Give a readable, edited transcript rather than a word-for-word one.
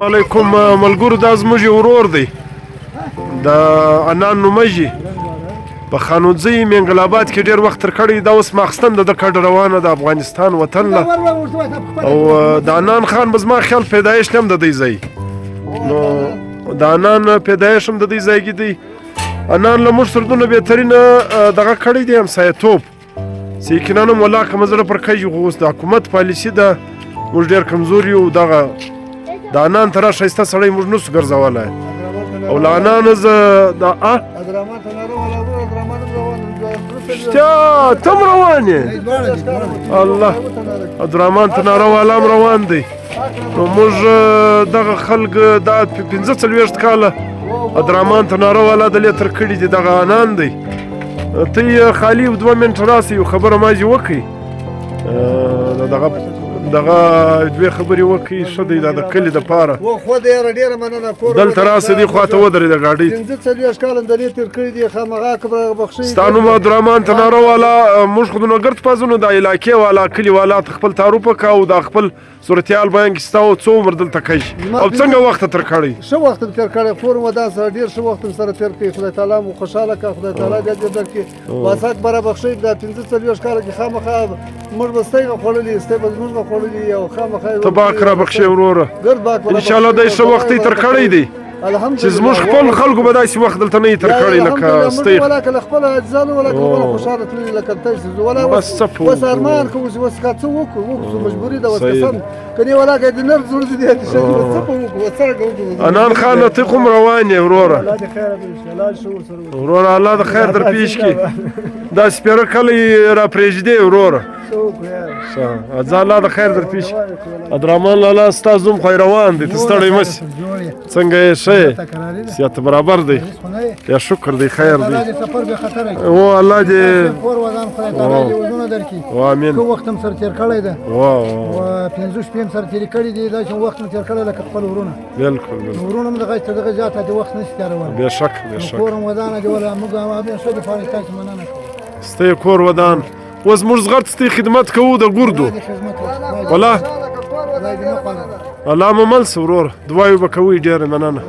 علیکم ملګرو دا زموږ یو ورور دی د انان نومجي په خانوځي منګل آباد کې ډېر وخت تر کړی دا اوس ماخستن د کډ روانه د افغانستان وطن له او د انان خان به زما خیال پیدایش هم د دې ځای نو د انان پیدایش هم د دې ځای کې دی انان له موږ سره دونه بهترینه دغه کړی دی همسایه‌توب چې یقینا هم والله که مې زړه پر کوي خو اوس د حکومت پالیسي ده موږ ډېر کمزور یو دغه د انان ته را ښایسته سړی موږ نسو ګرځولی او له انانه زه رښتیا ته هم روان یې الله عبدالرحمن تناره والا هم روان دی نو موږ دغه خلک دا ۴۵ کاله عبدالرحمن تناره والا دلې تر کړي دي دغه انان دی ته یې خالي 2 منټه راسئ یو خبره مازې وکړئ دغه دوې خبرې وکړي ښه دی دا د کلي دپاره دلته راسه دې خوا ته ودرېده ګاډۍ ۴۵ کاله د دې تېر کړي دي خامخا که بخښئ ستا نوم عبدالرحمن تناره والا موږ خو د نوګرد پازونو د علاقې والا کلي والا ته خپل تعارف وکړه او دا خپل صورتحال بیان کړي ستا څو عمر دلته کوي او څنګه وخت تېر کړی ښه وخت مې تېر کړی کور ودان سره ډېر ښه وخت مې سره تېر کړي خدای تعالی مو خوشحاله کړه خدای تعالی بیا دې درکړي واسط بره بخښئ دا ۴۵ کاله کې خامخا موږ به ستۍ به خوړلي ستۍ به زموږ به خوړلي او خامخا ته باک را بخښې وروره انشاءالله دی ښه وخت یې تېر کړی دی چې زموږ خپل خلکو به داسې وخت دلته نه یې تېر کړی لکه ستۍ ولکه له خپله اجزالو ولکه خپله خوشحاله تللي لکه تاسې ولا اوس ارمان کوو چې اوس که څه وکړو مجبوري ده اوس قسم کنې ولکه د نر زړه دې څه په وکړو څرنګه وکړو انان خان ته خو هم روان یې وروره وروره الله د خیر در پیش کړي دا سپېره کله یې را پرېږدې وروره ځه الله د خیر در پیش کړي عبدالرحمن لالا ستا زوم خو روان دی ته ستړی مه سې څنګه یې ښه یې صحت برابر دی یا شکر دی خیر دی او الله دې امین کوم وخت هم سره تېر کړی ده او ۵ شپې هم سره تېرې کړي دي دا چې وخت مې تېر کړی لکه خپل ورونه بلکل ورونه هم دغه زیاته د وخت نشي تېرولی بېشک بېشک کور هم ودانه دي ولا موږ همیشه دپاره تاسې مننه کوو ستا کور ودان اوس موږ زغرد ستې خدمت کوو د ګردو والله الله مو مل سه وروره دعایو به کوئ ډېره مننه